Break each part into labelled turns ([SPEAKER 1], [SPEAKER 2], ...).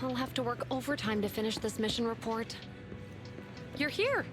[SPEAKER 1] I'll have to work overtime to finish this mission report. You're here!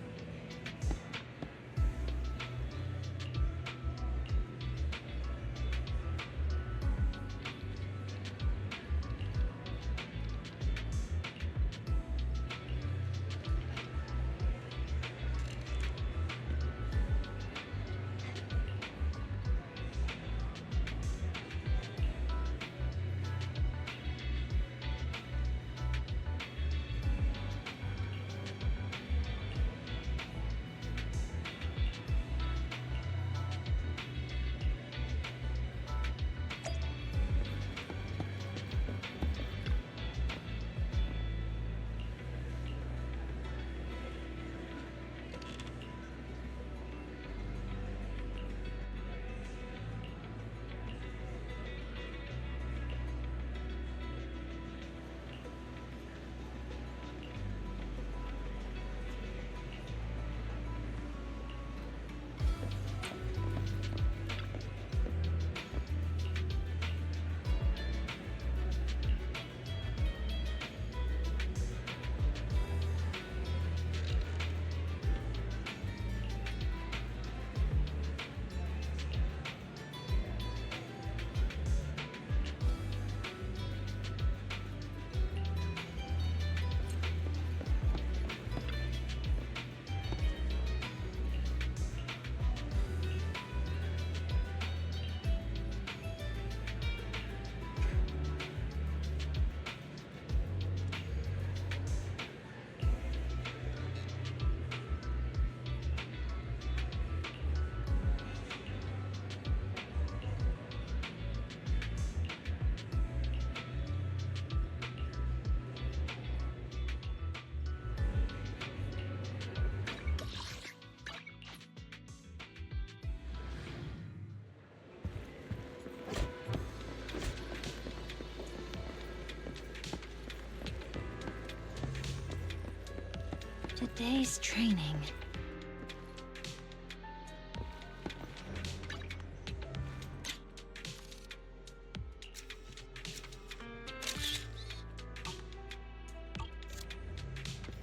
[SPEAKER 2] Today's training.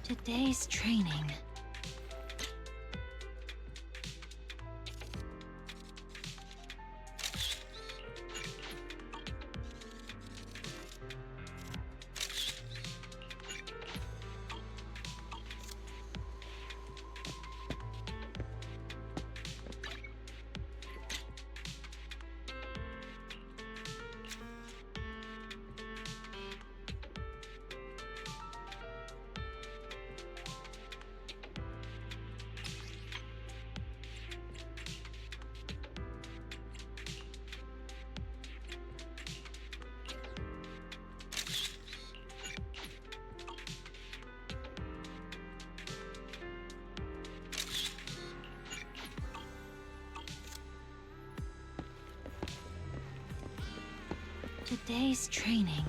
[SPEAKER 2] Today's training. Today's training.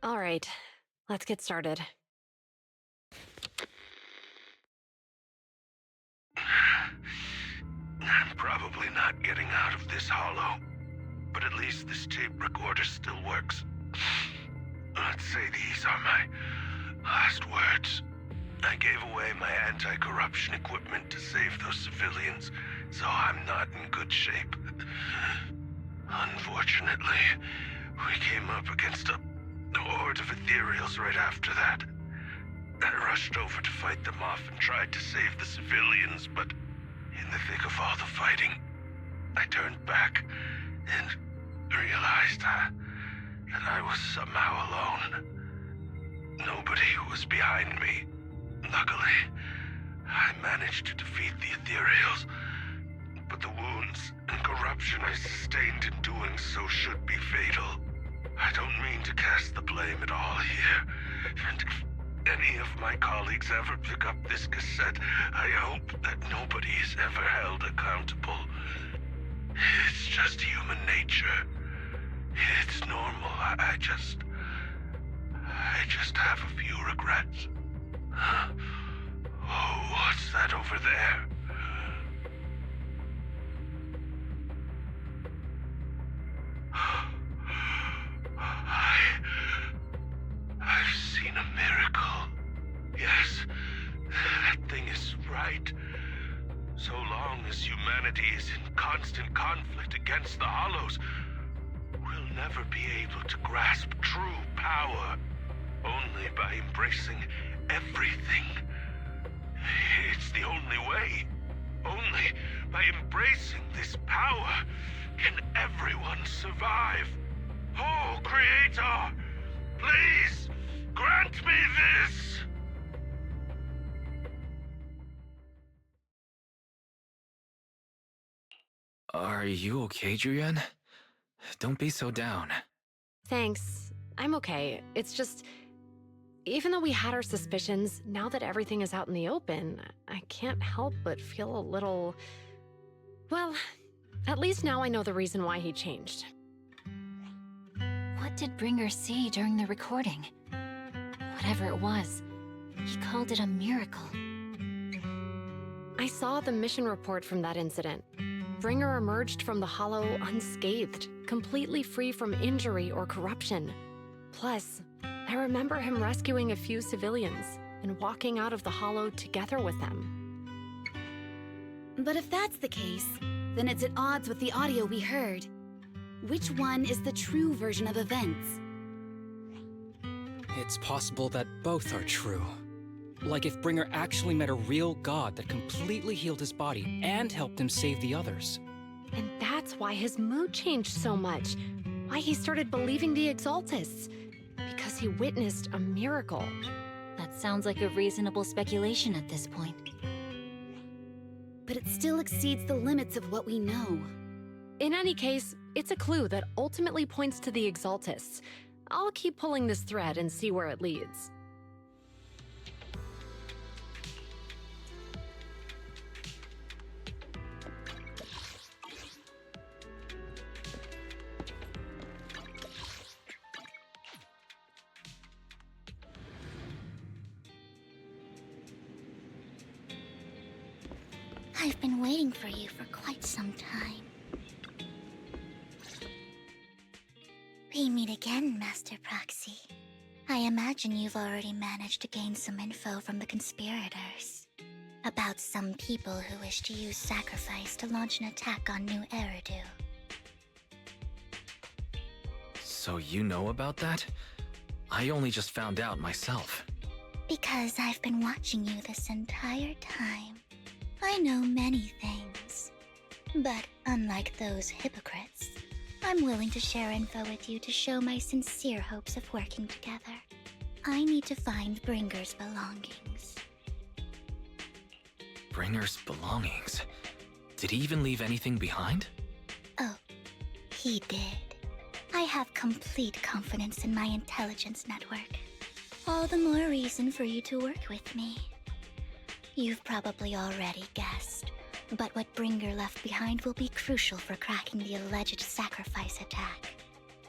[SPEAKER 1] All right, let's get started.
[SPEAKER 3] I'm probably not getting out of this hollow, but at least this tape recorder still works. Let's say these are my last words. I gave away my anti-corruption equipment to save those civilians, so I'm not in good shape. Unfortunately, we came up against a horde of ethereals right after that. I rushed over to fight them off and tried to save the civilians, but in the thick of all the fighting, I turned back and realized that I was somehow alone. Nobody was behind me. Luckily, I managed to defeat the ethereals, but the wounds and corruption I sustained in doing so should be fatal. I don't mean to cast the blame at all here, and if any of my colleagues ever pick up this cassette, I hope that nobody is ever held accountable. It's just human nature. It's normal. I just have a few regrets. Oh, what's that over there? I've seen a miracle. Yes, that thing is right. So long as humanity is in constant conflict against the Hollows, we'll never be able to grasp true power. Only by embracing everything. It's the only way. Only by embracing this power can everyone survive. Oh, Creator, please grant me this!
[SPEAKER 4] Are you okay, Julian? Don't be so down.
[SPEAKER 1] Thanks. I'm okay. It's just, even though we had our suspicions, now that everything is out in the open, I can't help but feel a little... Well, at least now I know the reason why he changed.
[SPEAKER 2] What did Bringer see during the recording? Whatever it was, he called it a miracle.
[SPEAKER 1] I saw the mission report from that incident. Bringer emerged from the Hollow unscathed, completely free from injury or corruption. Plus, I remember him rescuing a few civilians and walking out of the Hollow together with them.
[SPEAKER 5] But if that's the case, then it's at odds with the audio we heard. Which one is the true version of events?
[SPEAKER 6] It's possible that both are true. Like if Bringer actually met a real god that completely healed his body and helped him save the others.
[SPEAKER 1] And that's why his mood changed so much. Why he started believing the Exaltists. Because he witnessed a miracle.
[SPEAKER 2] That sounds like a reasonable speculation at this point.
[SPEAKER 5] But it still exceeds the limits of what we know.
[SPEAKER 1] In any case, it's a clue that ultimately points to the Exaltists. I'll keep pulling this thread and see where it leads.
[SPEAKER 7] I've been waiting for you for quite some time. We meet again, Master Proxy. I imagine you've already managed to gain some info from the conspirators. About some people who wish to use sacrifice to launch an attack on New Eridu.
[SPEAKER 4] So you know about that? I only just found out myself.
[SPEAKER 7] Because I've been watching you this entire time. I know many things. But unlike those hypocrites, I'm willing to share info with you to show my sincere hopes of working together. I need to find Bringer's belongings.
[SPEAKER 4] Bringer's belongings? Did he even leave anything behind?
[SPEAKER 7] Oh, he did. I have complete confidence in my intelligence network. All the more reason for you to work with me. You've probably already guessed, but what Bringer left behind will be crucial for cracking the alleged sacrifice attack.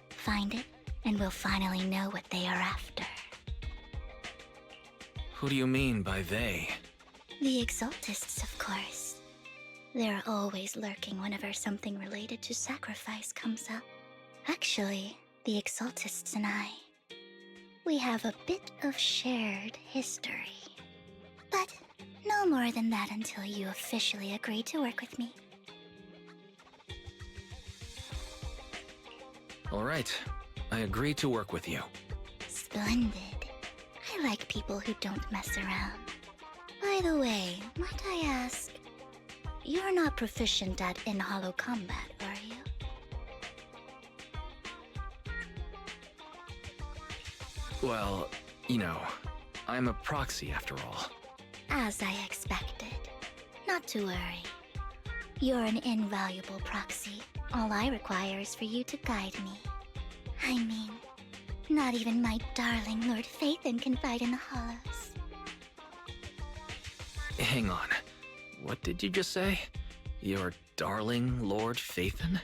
[SPEAKER 7] Find it, and we'll finally know what they are after.
[SPEAKER 4] Who do you mean by they?
[SPEAKER 7] The Exaltists, of course. They're always lurking whenever something related to sacrifice comes up. Actually, the Exaltists and I, we have a bit of shared history. But no more than that until you officially agree to work with me.
[SPEAKER 4] All right, I agree to work with you.
[SPEAKER 7] Splendid. I like people who don't mess around. By the way, might I ask, you're not proficient at in-hollow combat, are you?
[SPEAKER 4] Well, you know, I'm a proxy after all.
[SPEAKER 7] As I expected. Not to worry. You're an invaluable proxy. All I require is for you to guide me. I mean, not even my darling Lord Phaethon can fight in the hollows.
[SPEAKER 4] Hang on. What did you just say? Your darling Lord Phaethon?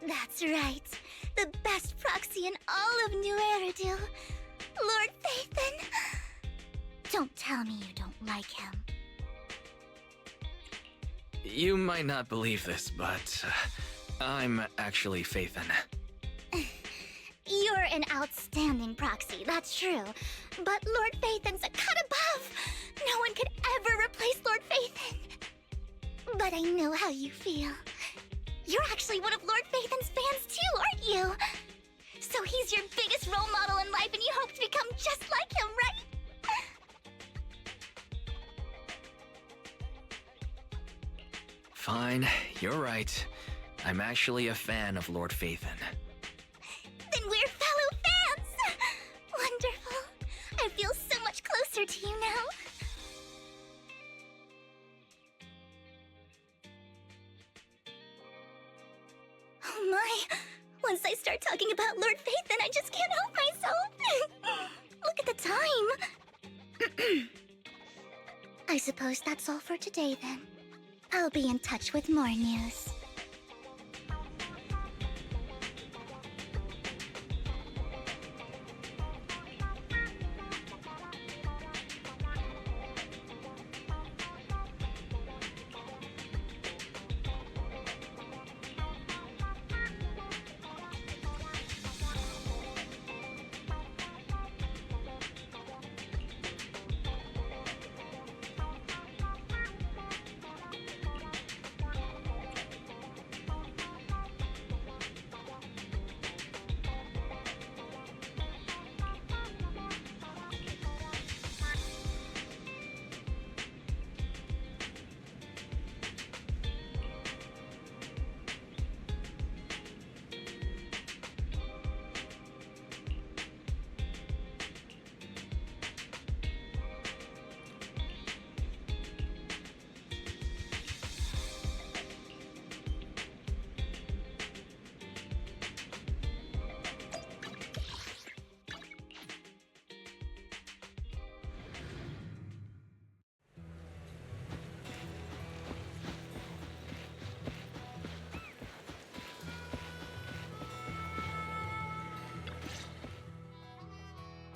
[SPEAKER 7] That's right. The best proxy in all of New Eridil. Lord Phaethon. Don't tell me you don't like him.
[SPEAKER 4] You might not believe this, but I'm actually Phaethon.
[SPEAKER 7] You're an outstanding proxy, that's true. But Lord Phaethon's a cut above. No one could ever replace Lord Phaethon. But I know how you feel. You're actually one of Lord Phaethon's fans too, aren't you? So he's your biggest role model in life and you hope to become just like him, right?
[SPEAKER 4] Fine, you're right. I'm actually a fan of Lord Phaethon.
[SPEAKER 7] Then we're fellow fans! Wonderful. I feel so much closer to you now. Oh my! Once I start talking about Lord Phaethon, I just can't help myself! Look at the time! I suppose that's all for today then. I'll be in touch with more news.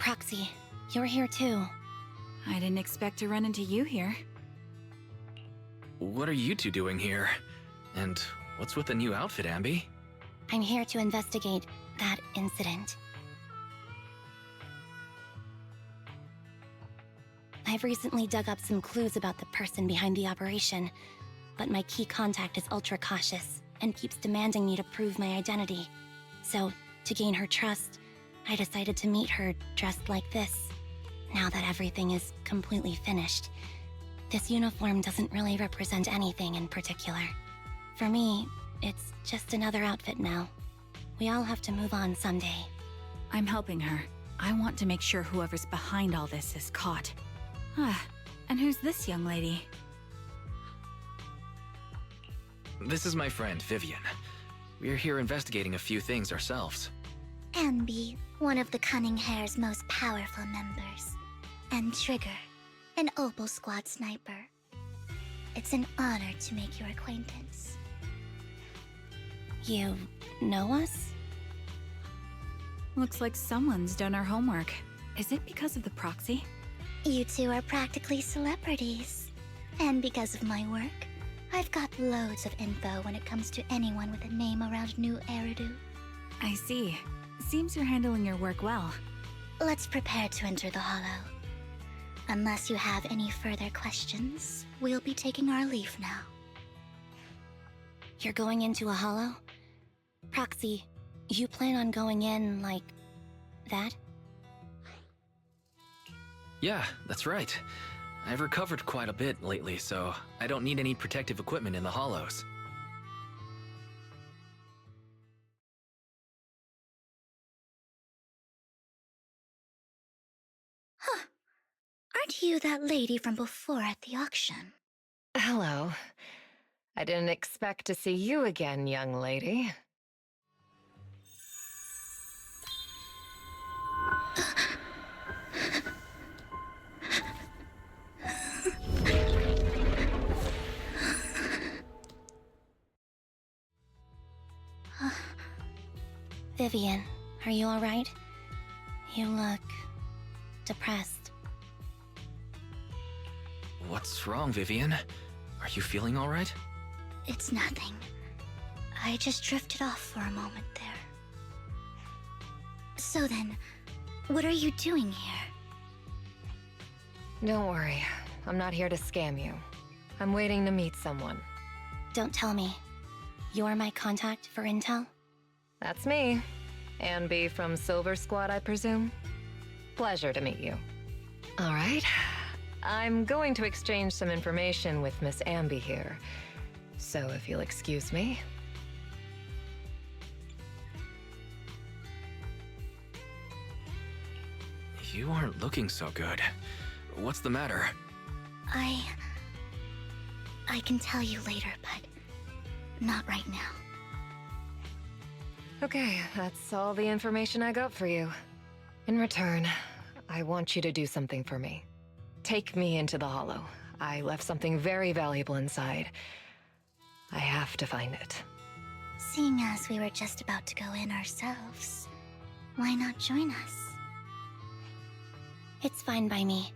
[SPEAKER 2] Proxy, you're here too.
[SPEAKER 8] I didn't expect to run into you here.
[SPEAKER 4] What are you two doing here? And what's with the new outfit, Ambi?
[SPEAKER 2] I'm here to investigate that incident. I've recently dug up some clues about the person behind the operation, but my key contact is ultra cautious and keeps demanding me to prove my identity. So, to gain her trust, I decided to meet her dressed like this. Now that everything is completely finished, this uniform doesn't really represent anything in particular. For me, it's just another outfit now. We all have to move on someday.
[SPEAKER 8] I'm helping her. I want to make sure whoever's behind all this is caught. Ah, and who's this young lady?
[SPEAKER 4] This is my friend, Vivian. We're here investigating a few things ourselves.
[SPEAKER 7] Ambi, one of the Cunning Hair's most powerful members. And Trigger, an Opal Squad sniper. It's an honor to make your acquaintance.
[SPEAKER 2] You know us?
[SPEAKER 8] Looks like someone's done our homework. Is it because of the proxy?
[SPEAKER 7] You two are practically celebrities. And because of my work, I've got loads of info when it comes to anyone with a name around New Eridu.
[SPEAKER 8] I see. Seems you're handling your work well.
[SPEAKER 7] Let's prepare to enter the Hollow. Unless you have any further questions, we'll be taking our leave now.
[SPEAKER 2] You're going into a hollow? Proxy, you plan on going in like that?
[SPEAKER 4] Yeah, that's right. I've recovered quite a bit lately, so I don't need any protective equipment in the hollows.
[SPEAKER 7] Huh. Aren't you that lady from before at the auction?
[SPEAKER 9] Hello. I didn't expect to see you again, young lady.
[SPEAKER 2] Vivian, are you alright? You look depressed.
[SPEAKER 4] What's wrong, Vivian? Are you feeling all right?
[SPEAKER 7] It's nothing. I just drifted off for a moment there. So then, what are you doing here?
[SPEAKER 9] Don't worry. I'm not here to scam you. I'm waiting to meet someone.
[SPEAKER 2] Don't tell me. You're my contact for intel?
[SPEAKER 9] That's me. Ambi from Silver Squad, I presume? Pleasure to meet you. All right. I'm going to exchange some information with Miss Ambi here. So if you'll excuse me.
[SPEAKER 4] You aren't looking so good. What's the matter?
[SPEAKER 7] I can tell you later, but not right now.
[SPEAKER 9] Okay, that's all the information I got for you. In return, I want you to do something for me. Take me into the Hollow. I left something very valuable inside. I have to find it.
[SPEAKER 7] Seeing as we were just about to go in ourselves, why not join us?
[SPEAKER 2] It's fine by me.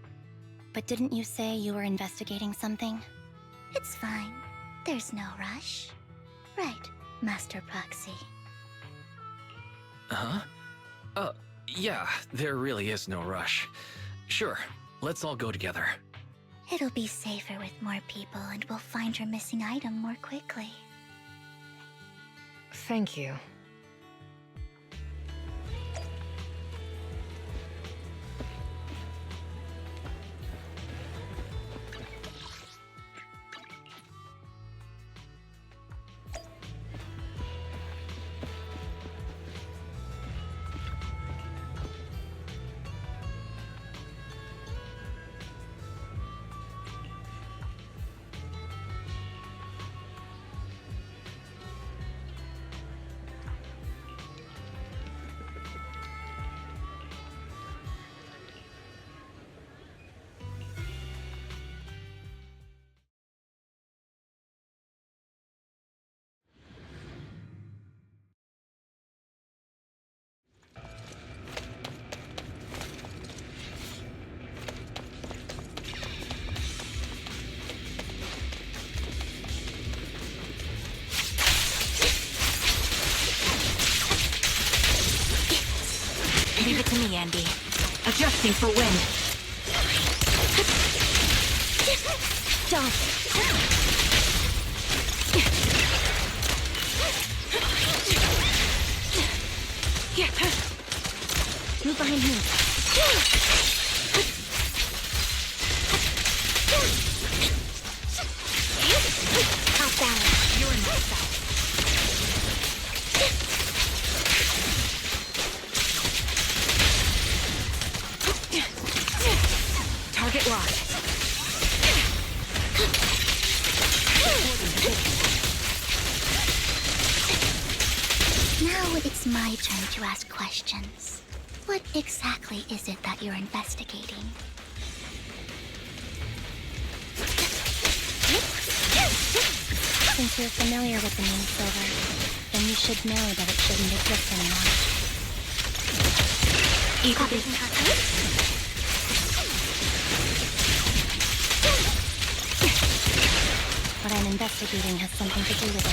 [SPEAKER 2] But didn't you say you were investigating something?
[SPEAKER 7] It's fine. There's no rush. Right, Master Proxy.
[SPEAKER 4] Huh? Yeah, there really is no rush. Sure, let's all go together.
[SPEAKER 7] It'll be safer with more people and we'll find your missing item more quickly.
[SPEAKER 9] Thank you.
[SPEAKER 8] Leave it to me, Andy. Adjusting for wind.
[SPEAKER 2] Stop! Move behind me. Off balance. You're in my sight.
[SPEAKER 8] Target locked.
[SPEAKER 7] Now it's my turn to ask questions. What exactly is it that you're investigating?
[SPEAKER 2] Since you're familiar with the name Silver, then you should know that it shouldn't exist anymore. Copy. What I'm investigating has something to do with it.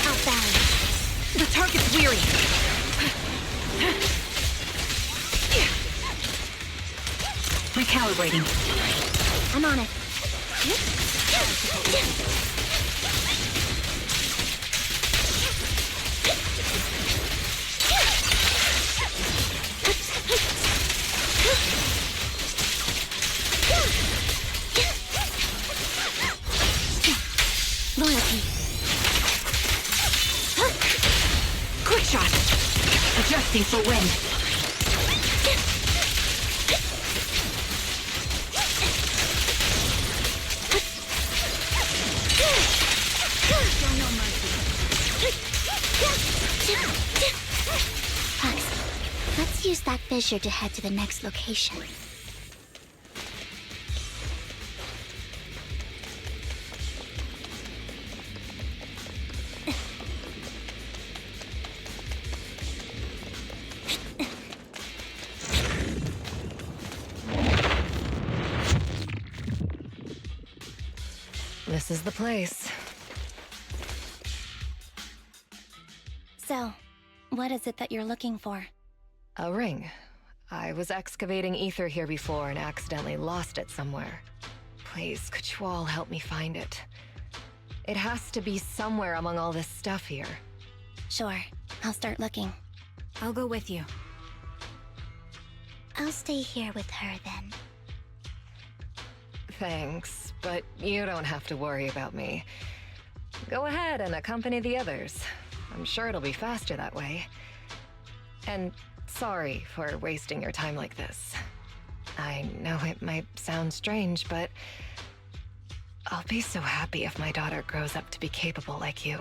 [SPEAKER 2] Outbound.
[SPEAKER 8] The target's weary. Recalibrating.
[SPEAKER 2] I'm on it. Loyalty.
[SPEAKER 8] Quick shot. Adjusting for wind.
[SPEAKER 7] Hux, let's use that fissure to head to the next location.
[SPEAKER 9] This is the place.
[SPEAKER 2] So, what is it that you're looking for?
[SPEAKER 9] A ring. I was excavating ether here before and accidentally lost it somewhere. Please, could you all help me find it? It has to be somewhere among all this stuff here.
[SPEAKER 2] Sure, I'll start looking.
[SPEAKER 8] I'll go with you.
[SPEAKER 7] I'll stay here with her then.
[SPEAKER 9] Thanks, but you don't have to worry about me. Go ahead and accompany the others. I'm sure it'll be faster that way. And sorry for wasting your time like this. I know it might sound strange, but I'll be so happy if my daughter grows up to be capable like you.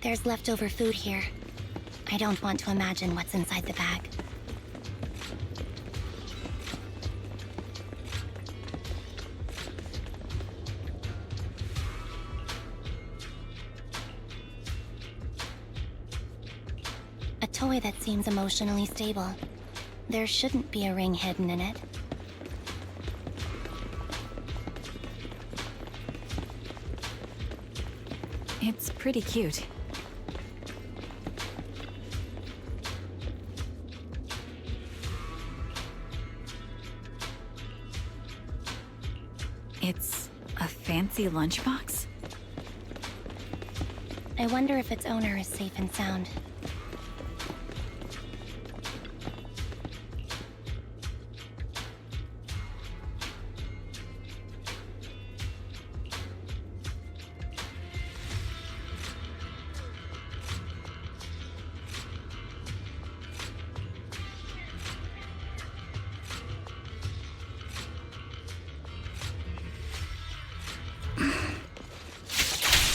[SPEAKER 2] There's leftover food here. I don't want to imagine what's inside the bag. A toy that seems emotionally stable. There shouldn't be a ring hidden in it.
[SPEAKER 8] It's pretty cute. It's a fancy lunchbox?
[SPEAKER 2] I wonder if its owner is safe and sound.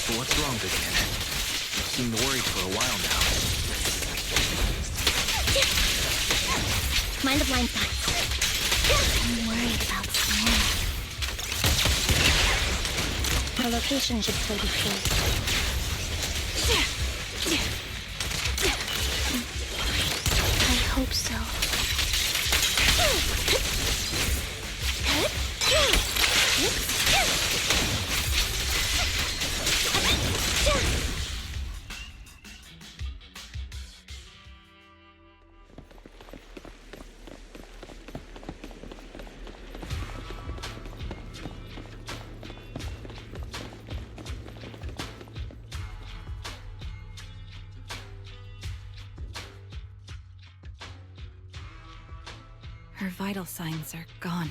[SPEAKER 4] What's wrong, big man? You seemed worried for a while now.
[SPEAKER 2] Mind the blind spot. I'm worried about Sam. Her location should still be safe. I hope so.
[SPEAKER 8] Her vital signs are gone.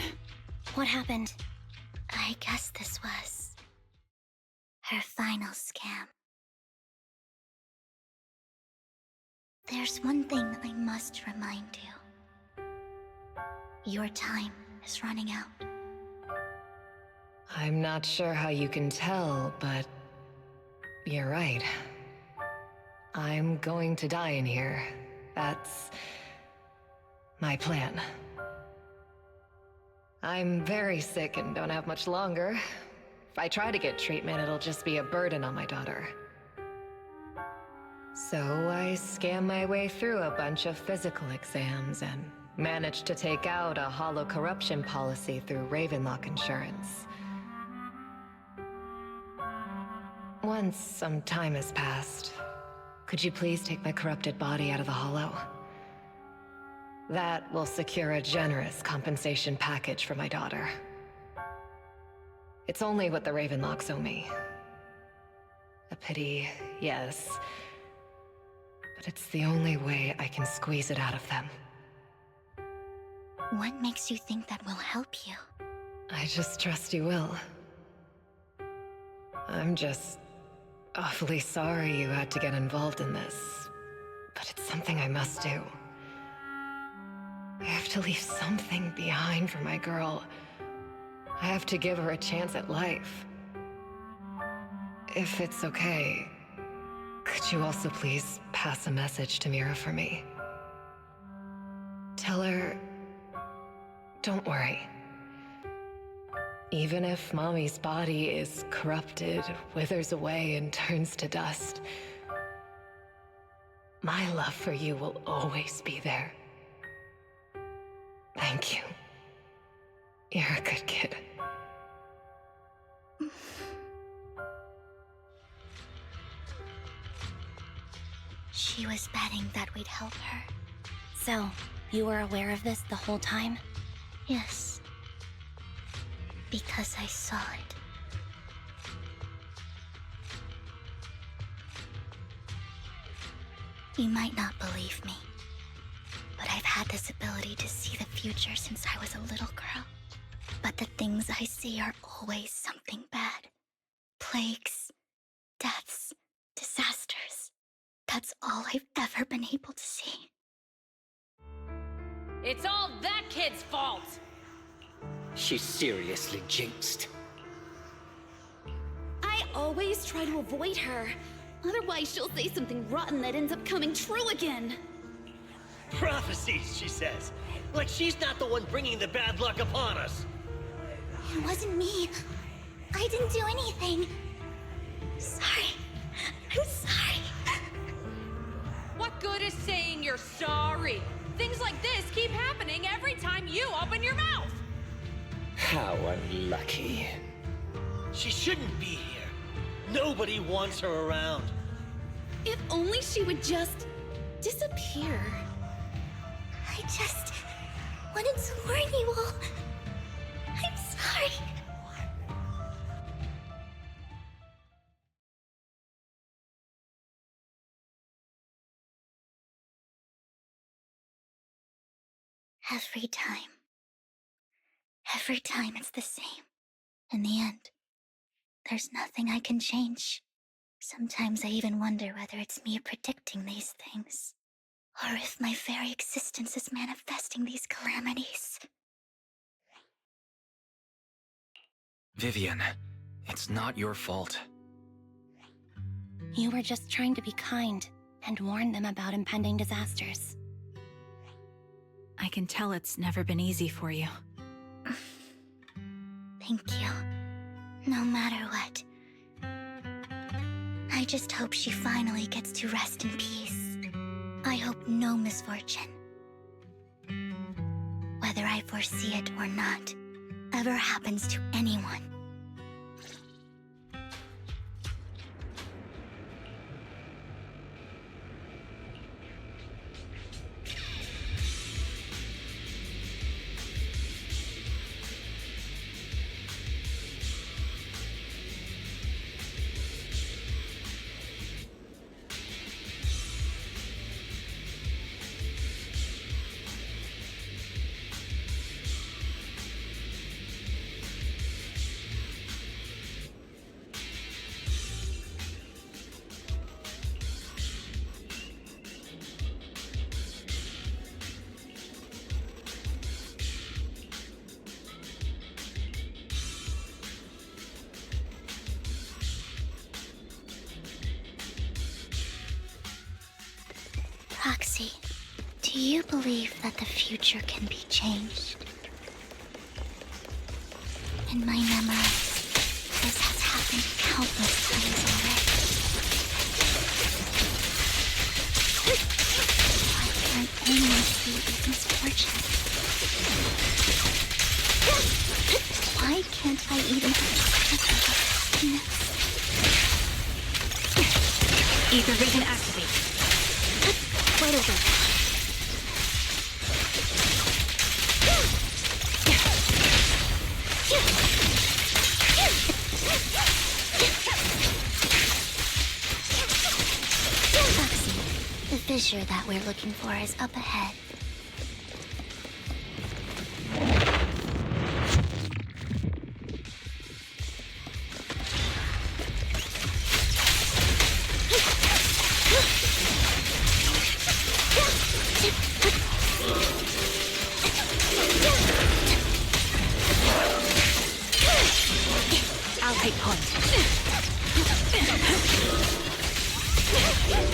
[SPEAKER 2] What happened?
[SPEAKER 7] I guess this was her final scam. There's one thing I must remind you. Your time is running out.
[SPEAKER 9] I'm not sure how you can tell, but you're right. I'm going to die in here. That's my plan. I'm very sick and don't have much longer. If I try to get treatment, it'll just be a burden on my daughter. So I scam my way through a bunch of physical exams and managed to take out a hollow corruption policy through Ravenlock Insurance. Once some time has passed, could you please take my corrupted body out of the hollow? That will secure a generous compensation package for my daughter. It's only what the Ravenlocks owe me. A pity, yes. But it's the only way I can squeeze it out of them.
[SPEAKER 7] What makes you think that will help you?
[SPEAKER 9] I just trust you will. I'm just awfully sorry you had to get involved in this. But it's something I must do. I have to leave something behind for my girl. I have to give her a chance at life. If it's okay, could you also please pass a message to Mira for me? Tell her, don't worry. Even if Mommy's body is corrupted, withers away, and turns to dust, my love for you will always be there. Thank you. You're a good kid.
[SPEAKER 7] She was betting that we'd help her.
[SPEAKER 2] So, you were aware of this the whole time?
[SPEAKER 7] Yes. Because I saw it. You might not believe me, but I've had this ability to see the future since I was a little girl. But the things I see are always something bad. Plagues, deaths, disasters. That's all I've ever been able to see.
[SPEAKER 10] It's all that kid's fault!
[SPEAKER 11] She's seriously jinxed.
[SPEAKER 5] I always try to avoid her. Otherwise, she'll say something rotten that ends up coming true again.
[SPEAKER 11] Prophecies, she says. Like she's not the one bringing the bad luck upon us.
[SPEAKER 7] It wasn't me. I didn't do anything. Sorry. I'm sorry.
[SPEAKER 10] What good is saying you're sorry? Things like this keep happening every time you open your mouth!
[SPEAKER 11] How unlucky. She shouldn't be here. Nobody wants her around.
[SPEAKER 5] If only she would just disappear.
[SPEAKER 7] I just wanted to warn you all. I'm sorry. Every time it's the same. In the end, there's nothing I can change. Sometimes I even wonder whether it's me predicting these things, or if my very existence is manifesting these calamities.
[SPEAKER 4] Vivian, it's not your fault.
[SPEAKER 2] You were just trying to be kind and warn them about impending disasters.
[SPEAKER 8] I can tell it's never been easy for you.
[SPEAKER 7] Thank you. No matter what. I just hope she finally gets to rest in peace. I hope no misfortune, whether I foresee it or not, ever happens to anyone. Proxy, do you believe that the future can be changed? In my memories, this has happened countless times already. Why can't anyone see these misfortunes? Why can't I even have a sliver of happiness?
[SPEAKER 8] Ether vision activate.
[SPEAKER 7] Right over. Proxy, the fissure that we're looking for is up ahead.
[SPEAKER 8] I'll take point.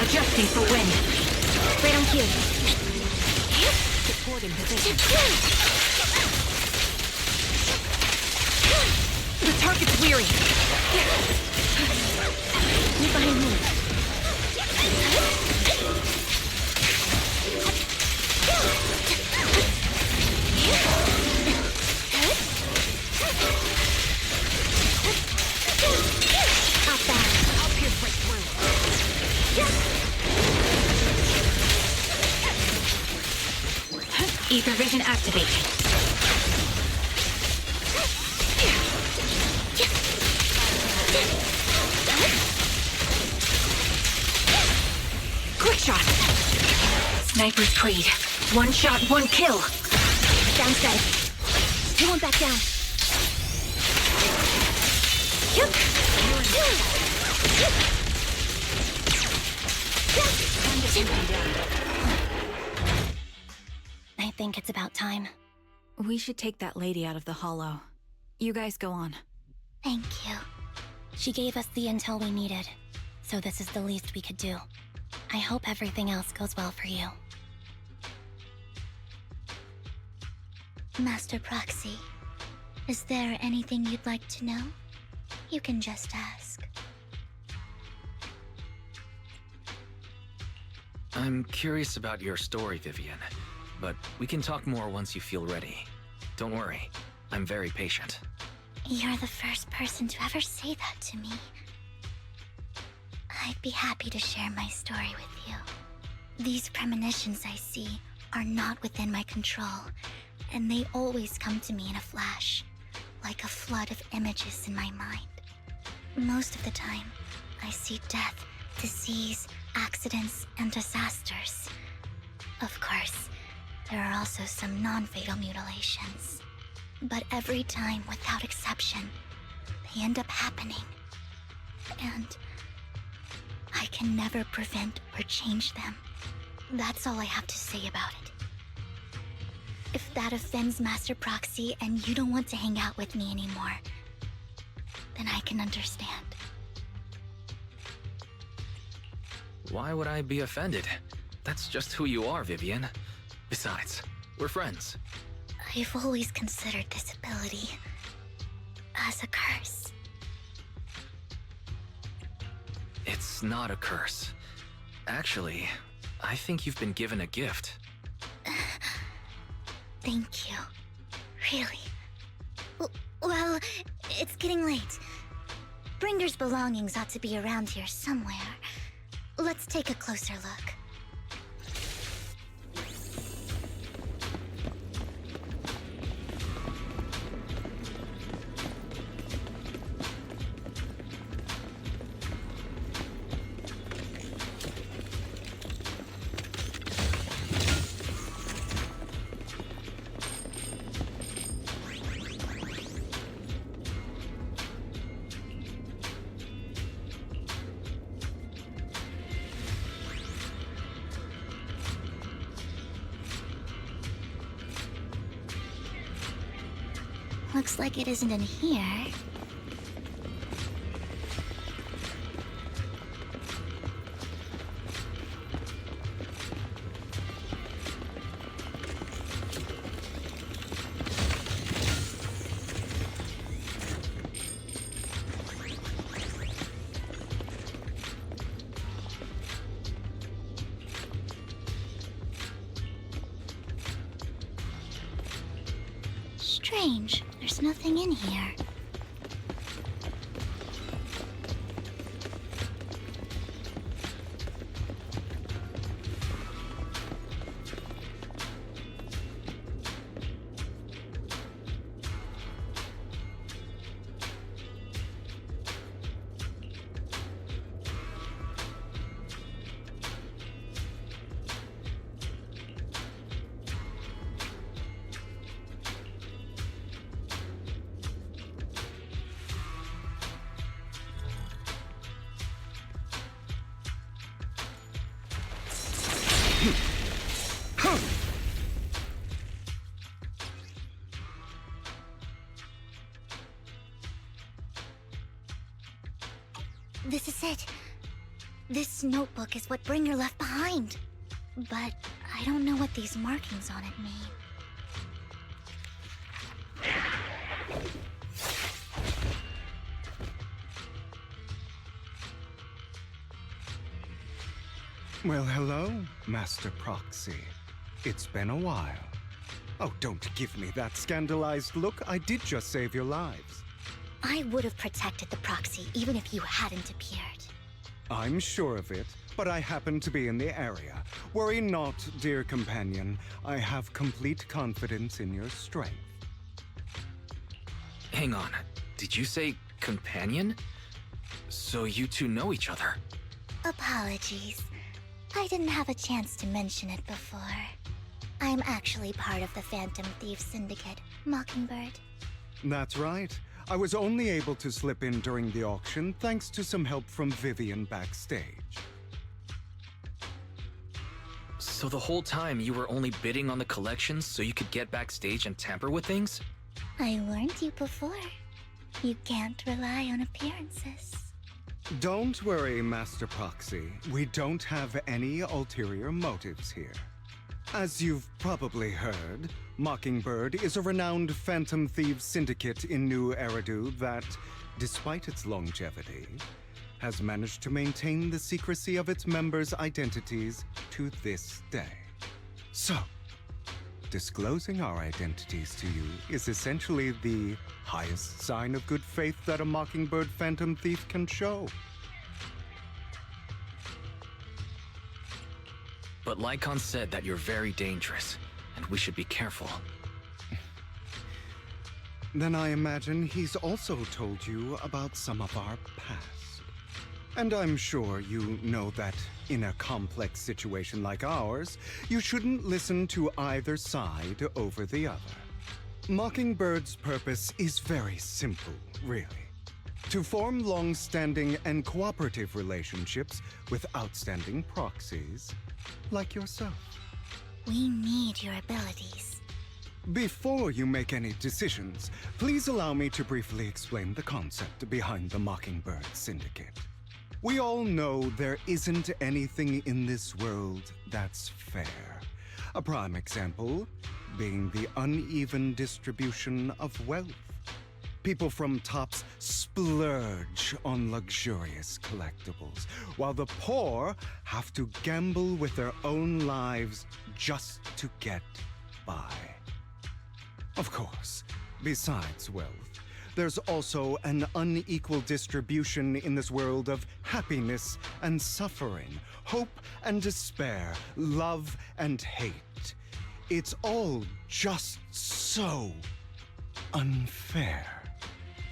[SPEAKER 8] Adjusting for wind.
[SPEAKER 2] Right on cue.
[SPEAKER 8] Support in position. The target's weary.
[SPEAKER 2] Move behind me. Hop back.
[SPEAKER 8] I'll pierce right through. Ether vision activated. Quick shot. Sniper's creed. One shot, one kill.
[SPEAKER 2] Downside. You won't back down. I think it's about time.
[SPEAKER 8] We should take that lady out of the hollow. You guys go on.
[SPEAKER 7] Thank you.
[SPEAKER 2] She gave us the intel we needed, so this is the least we could do. I hope everything else goes well for you.
[SPEAKER 7] Master Proxy, is there anything you'd like to know? You can just ask.
[SPEAKER 4] I'm curious about your story, Vivian, but we can talk more once you feel ready. Don't worry, I'm very patient.
[SPEAKER 7] You're the first person to ever say that to me. I'd be happy to share my story with you. These premonitions I see are not within my control, and they always come to me in a flash, like a flood of images in my mind. Most of the time, I see death, disease, accidents, and disasters. Of course, there are also some non-fatal mutilations. But every time, without exception, they end up happening. And I can never prevent or change them. That's all I have to say about it. If that offends Master Proxy and you don't want to hang out with me anymore, then I can understand.
[SPEAKER 4] Why would I be offended? That's just who you are, Vivian. Besides, we're friends.
[SPEAKER 7] I've always considered this ability as a curse.
[SPEAKER 4] It's not a curse. Actually, I think you've been given a gift.
[SPEAKER 7] Thank you. Really. Well, it's getting late. Bringer's belongings ought to be around here somewhere. Let's take a closer look. Looks like it isn't in here. Strange. There's nothing in here. This is it. This notebook is what Bringer left behind. But I don't know what these markings on it mean.
[SPEAKER 12] Well, hello, Master Proxy. It's been a while. Oh, don't give me that scandalized look. I did just save your lives.
[SPEAKER 7] I would have protected the Proxy even if you hadn't appeared.
[SPEAKER 12] I'm sure of it, but I happen to be in the area. Worry not, dear companion. I have complete confidence in your strength.
[SPEAKER 4] Hang on. Did you say companion? So you two know each other?
[SPEAKER 7] Apologies. I didn't have a chance to mention it before. I'm actually part of the Phantom Thief Syndicate, Mockingbird.
[SPEAKER 12] That's right. I was only able to slip in during the auction thanks to some help from Vivian backstage.
[SPEAKER 4] So the whole time you were only bidding on the collections so you could get backstage and tamper with things?
[SPEAKER 7] I warned you before. You can't rely on appearances.
[SPEAKER 12] Don't worry, Master Proxy. We don't have any ulterior motives here. As you've probably heard, Mockingbird is a renowned Phantom Thieves syndicate in New Eridu that, despite its longevity, has managed to maintain the secrecy of its members' identities to this day. So, disclosing our identities to you is essentially the highest sign of good faith that a Mockingbird Phantom Thief can show.
[SPEAKER 4] but Lycon said that you're very dangerous, and we should be careful.
[SPEAKER 12] Then I imagine he's also told you about some of our past. And I'm sure you know that in a complex situation like ours, you shouldn't listen to either side over the other. Mockingbird's purpose is very simple, really. To form long-standing and cooperative relationships with outstanding proxies like yourself.
[SPEAKER 7] We need your abilities.
[SPEAKER 12] Before you make any decisions, please allow me to briefly explain the concept behind the Mockingbird Syndicate. We all know there isn't anything in this world that's fair. A prime example being the uneven distribution of wealth. People from tops splurge on luxurious collectibles, while the poor have to gamble with their own lives just to get by. Of course, besides wealth, there's also an unequal distribution in this world of happiness and suffering, hope and despair, love and hate. It's all just so unfair.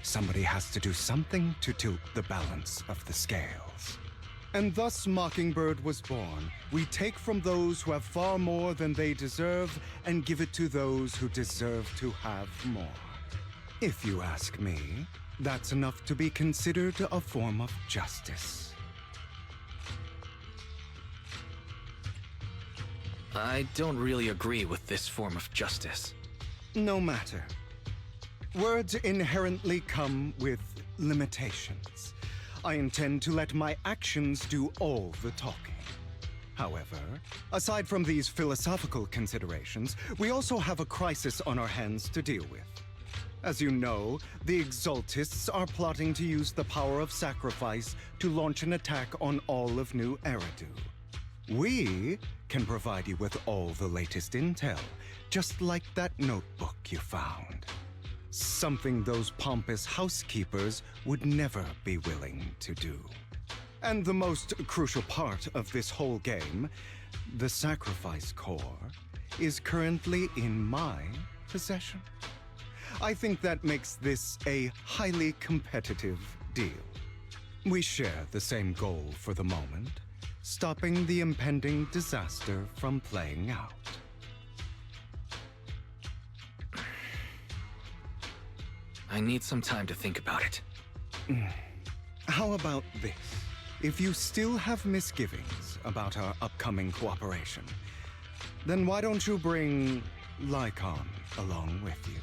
[SPEAKER 12] Somebody has to do something to tilt the balance of the scales. And thus Mockingbird was born. We take from those who have far more than they deserve and give it to those who deserve to have more. If you ask me, that's enough to be considered a form of justice.
[SPEAKER 4] I don't really agree with this form of justice.
[SPEAKER 12] No matter. Words inherently come with limitations. I intend to let my actions do all the talking. However, aside from these philosophical considerations, we also have a crisis on our hands to deal with. As you know, the Exaltists are plotting to use the power of sacrifice to launch an attack on all of New Eridu. We can provide you with all the latest intel, just like that notebook you found. Something those pompous housekeepers would never be willing to do. And the most crucial part of this whole game, the sacrifice core, is currently in my possession. I think that makes this a highly competitive deal. We share the same goal for the moment, stopping the impending disaster from playing out.
[SPEAKER 4] I need some time to think about it.
[SPEAKER 12] How about this? If you still have misgivings about our upcoming cooperation, then why don't you bring Lycon along with you?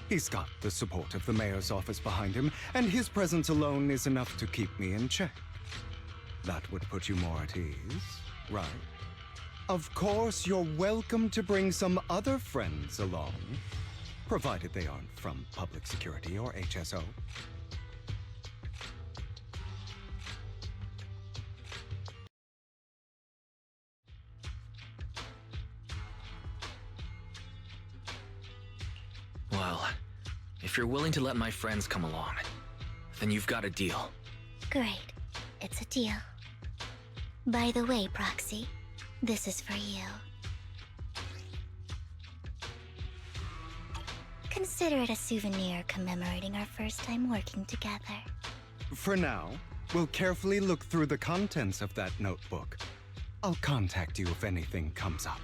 [SPEAKER 12] He's got the support of the mayor's office behind him, and his presence alone is enough to keep me in check. That would put you more at ease, right? Of course, you're welcome to bring some other friends along, provided they aren't from public security or HSO.
[SPEAKER 4] Well, if you're willing to let my friends come along, then you've got a deal.
[SPEAKER 7] Great. It's a deal. By the way, Proxy, this is for you. Consider it a souvenir commemorating our first time working together.
[SPEAKER 12] For now, we'll carefully look through the contents of that notebook. I'll contact you if anything comes up.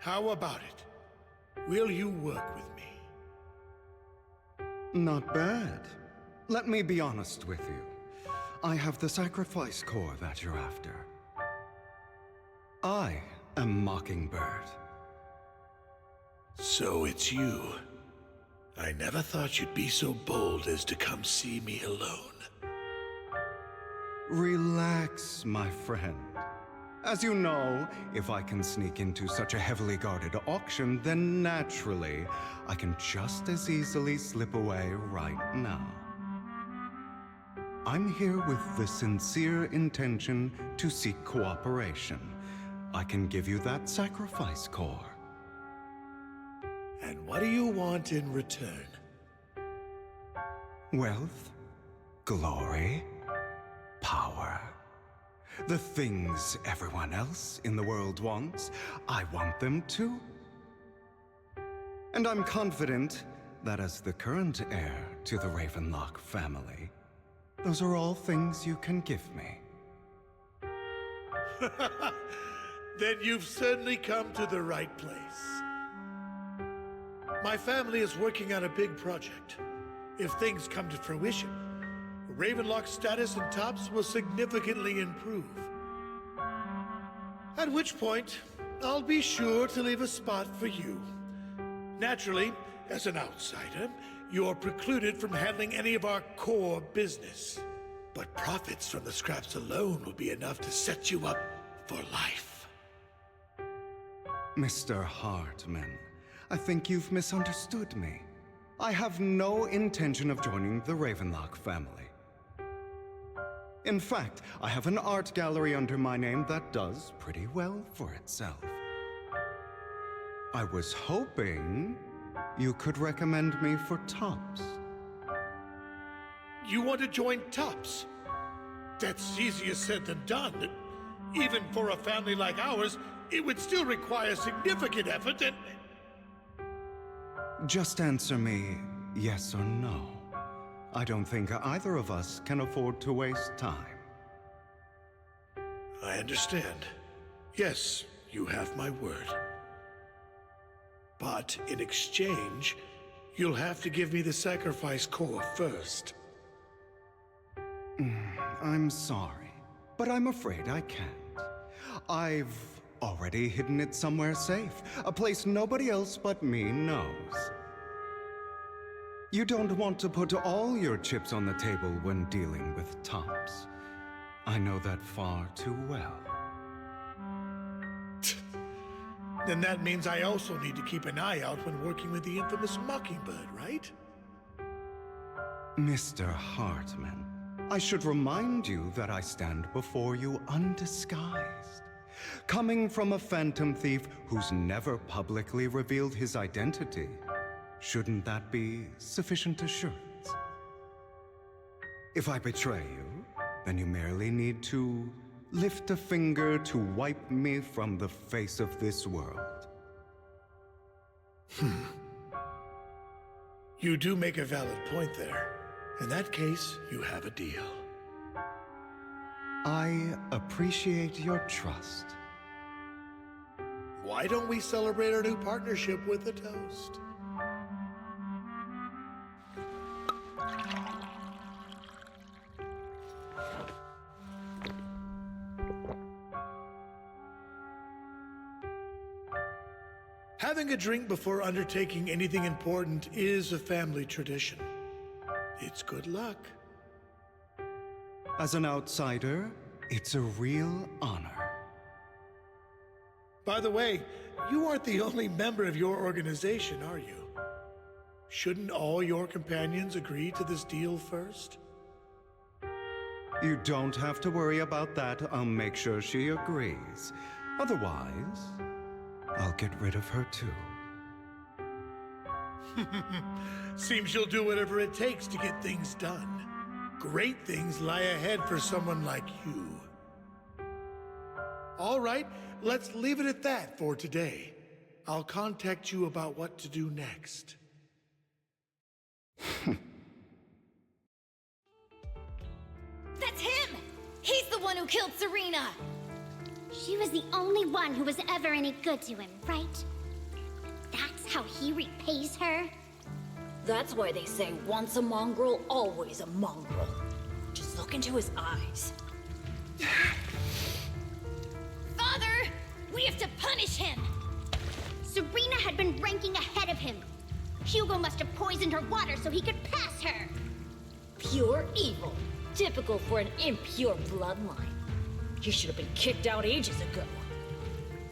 [SPEAKER 13] How about it? Will you work with me?
[SPEAKER 12] Not bad. Let me be honest with you. I have the sacrifice core that you're after. I am Mockingbird.
[SPEAKER 13] So it's you. I never thought you'd be so bold as to come see me alone.
[SPEAKER 12] Relax, my friend. As you know, if I can sneak into such a heavily guarded auction, then naturally, I can just as easily slip away right now. I'm here with the sincere intention to seek cooperation. I can give you that sacrifice core.
[SPEAKER 13] And what do you want in return?
[SPEAKER 12] Wealth, glory, power. The things everyone else in the world wants, I want them too. And I'm confident that as the current heir to the Ravenlock family, those are all things you can give me.
[SPEAKER 13] Then you've certainly come to the right place. My family is working on a big project. If things come to fruition, Ravenlock's status in Tops will significantly improve. At which point, I'll be sure to leave a spot for you. Naturally, as an outsider, you're precluded from handling any of our core business. But profits from the scraps alone will be enough to set you up for life.
[SPEAKER 12] Mr. Hartman, I think you've misunderstood me. I have no intention of joining the Ravenlock family. In fact, I have an art gallery under my name that does pretty well for itself. I was hoping you could recommend me for Tops.
[SPEAKER 13] You want to join Tops? That's easier said than done. Even for a family like ours, it would still require significant effort and...
[SPEAKER 12] Just answer me yes or no. I don't think either of us can afford to waste time.
[SPEAKER 13] I understand. Yes, you have my word. But in exchange, you'll have to give me the sacrifice core first.
[SPEAKER 12] I'm sorry, but I'm afraid I can't. I've already hidden it somewhere safe, a place nobody else but me knows. You don't want to put all your chips on the table when dealing with Tops. I know that far too well.
[SPEAKER 13] Then that means I also need to keep an eye out when working with the infamous Mockingbird, right?
[SPEAKER 12] Mr. Hartman, I should remind you that I stand before you undisguised. Coming from a phantom thief who's never publicly revealed his identity, shouldn't that be sufficient assurance? If I betray you, then you merely need to lift a finger to wipe me from the face of this world.
[SPEAKER 13] You do make a valid point there. In that case, you have a deal.
[SPEAKER 12] I appreciate your trust.
[SPEAKER 13] Why don't we celebrate our new partnership with a toast? Having a drink before undertaking anything important is a family tradition. It's good luck.
[SPEAKER 12] As an outsider, it's a real honor.
[SPEAKER 13] By the way, you aren't the only member of your organization, are you? Shouldn't all your companions agree to this deal first?
[SPEAKER 12] You don't have to worry about that. I'll make sure she agrees. Otherwise, I'll get rid of her too.
[SPEAKER 13] Seems you'll do whatever it takes to get things done. Great things lie ahead for someone like you. All right, let's leave it at that for today. I'll contact you about what to do next.
[SPEAKER 5] That's him! He's the one who killed Serena!
[SPEAKER 14] She was the only one who was ever any good to him, right? That's how he repays her?
[SPEAKER 15] That's why they say once a mongrel, always a mongrel. Just look into his eyes.
[SPEAKER 14] Father! We have to punish him! Serena had been ranking ahead of him. Hugo must have poisoned her water so he could pass her.
[SPEAKER 15] Pure evil. Typical for an impure bloodline. He should have been kicked out ages ago.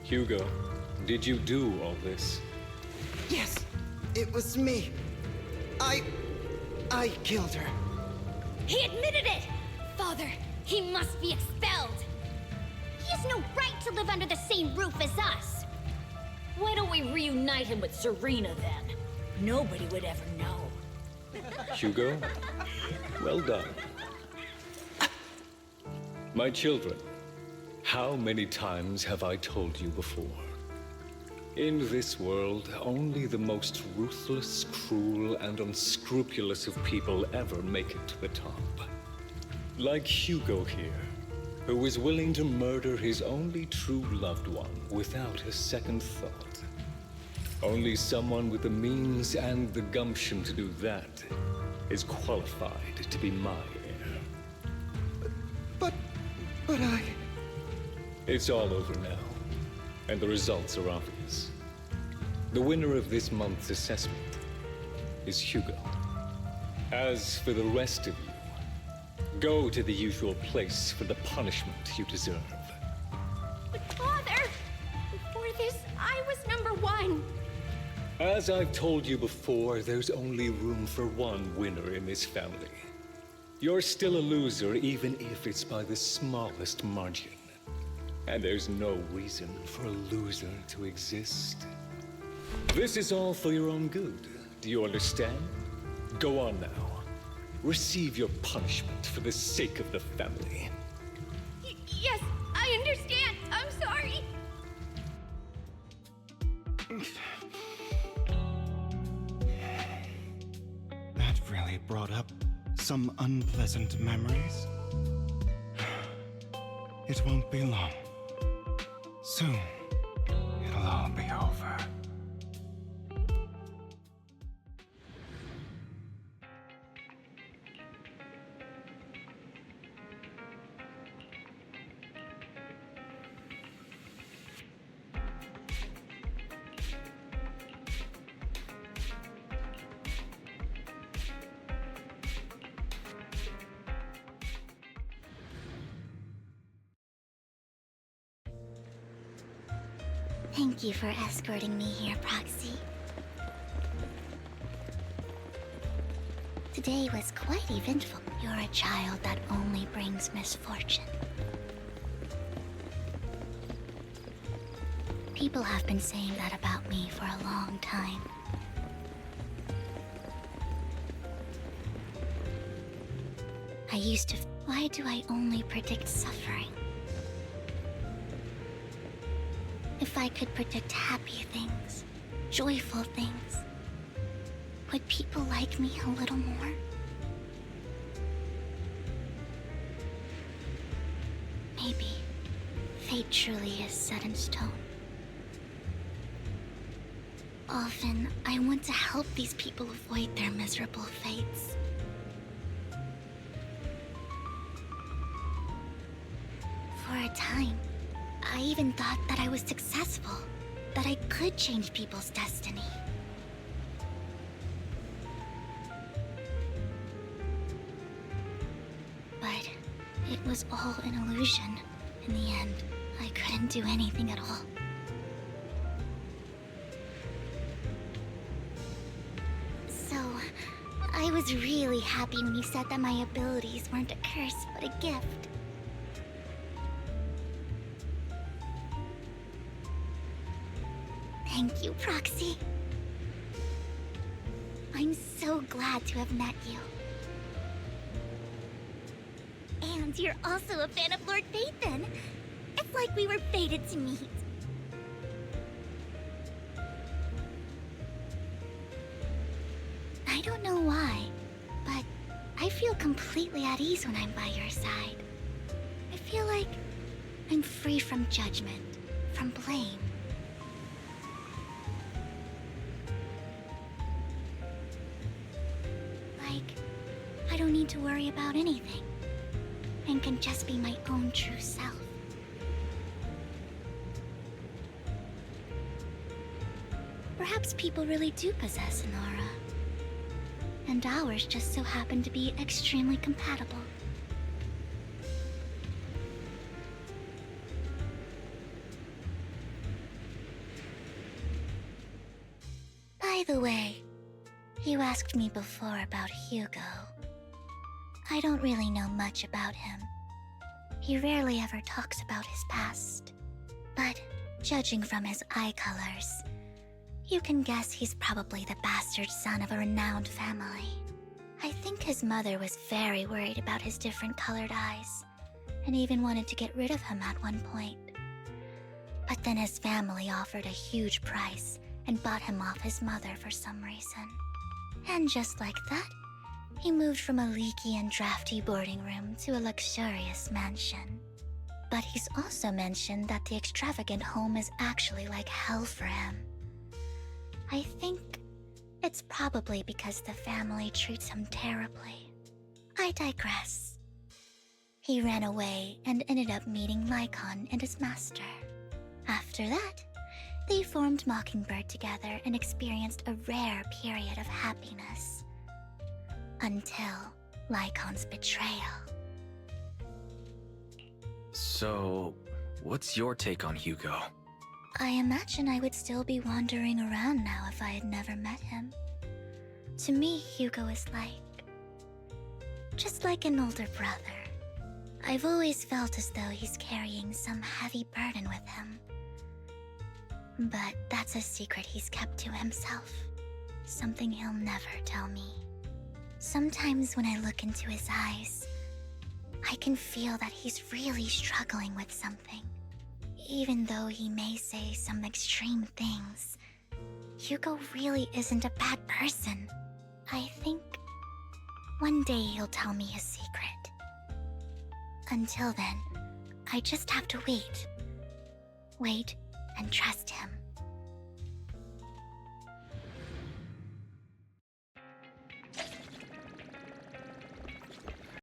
[SPEAKER 16] Hugo, did you do all this?
[SPEAKER 17] Yes, it was me. I killed her.
[SPEAKER 14] He admitted it! Father, he must be expelled. He has no right to live under the same roof as us.
[SPEAKER 15] Why don't we reunite him with Serena then? Nobody would ever know.
[SPEAKER 16] Hugo, well done. My children, how many times have I told you before? In this world, only the most ruthless, cruel, and unscrupulous of people ever make it to the top. Like Hugo here, who was willing to murder his only true loved one without a second thought. Only someone with the means and the gumption to do that is qualified to be my heir.
[SPEAKER 17] But I...
[SPEAKER 16] It's all over now, and the results are obvious. The winner of this month's assessment is Hugo. As for the rest of you, go to the usual place for the punishment you deserve.
[SPEAKER 14] But Father, before this, I was #1.
[SPEAKER 16] As I've told you before, there's only room for one winner in this family. You're still a loser, even if it's by the smallest margin. And there's no reason for a loser to exist. This is all for your own good. Do you understand? Go on now. Receive your punishment for the sake of the family.
[SPEAKER 14] Yes, I understand. I'm sorry.
[SPEAKER 12] That really brought up some unpleasant memories. It won't be long. Soon, it'll all be over.
[SPEAKER 7] Thank you for escorting me here, Proxy. Today was quite eventful. You're a child that only brings misfortune. People have been saying that about me for a long time. I used to... Why do I only predict suffering? If I could predict happy things, joyful things, would people like me a little more? Maybe fate truly is set in stone. Often, I want to help these people avoid their miserable fates. For a time, I even thought that I was successful, that I could change people's destiny. But it was all an illusion. In the end, I couldn't do anything at all. So, I was really happy when you said that my abilities weren't a curse, but a gift. Thank you, Proxy. I'm so glad to have met you. And you're also a fan of Lord Phaethon. It's like we were fated to meet. I don't know why, but I feel completely at ease when I'm by your side. I feel like I'm free from judgment, from blame. Like, I don't need to worry about anything, and can just be my own true self. Perhaps people really do possess an aura, and ours just so happen to be extremely compatible. By the way, you asked me before about Hugo. I don't really know much about him. He rarely ever talks about his past. But judging from his eye colors, you can guess he's probably the bastard son of a renowned family. I think his mother was very worried about his different colored eyes, and even wanted to get rid of him at one point. But then his family offered a huge price and bought him off his mother for some reason. And just like that, he moved from a leaky and drafty boarding room to a luxurious mansion. But he's also mentioned that the extravagant home is actually like hell for him. I think it's probably because the family treats him terribly. I digress. He ran away and ended up meeting Lycon and his master. After that, they formed Mockingbird together and experienced a rare period of happiness. Until Lycon's betrayal.
[SPEAKER 4] So, what's your take on Hugo?
[SPEAKER 7] I imagine I would still be wandering around now if I had never met him. To me, Hugo is just like an older brother. I've always felt as though he's carrying some heavy burden with him. But that's a secret he's kept to himself. Something he'll never tell me. Sometimes when I look into his eyes, I can feel that he's really struggling with something. Even though he may say some extreme things, Hugo really isn't a bad person. I think one day he'll tell me his secret. Until then, I just have to wait. Wait and trust him.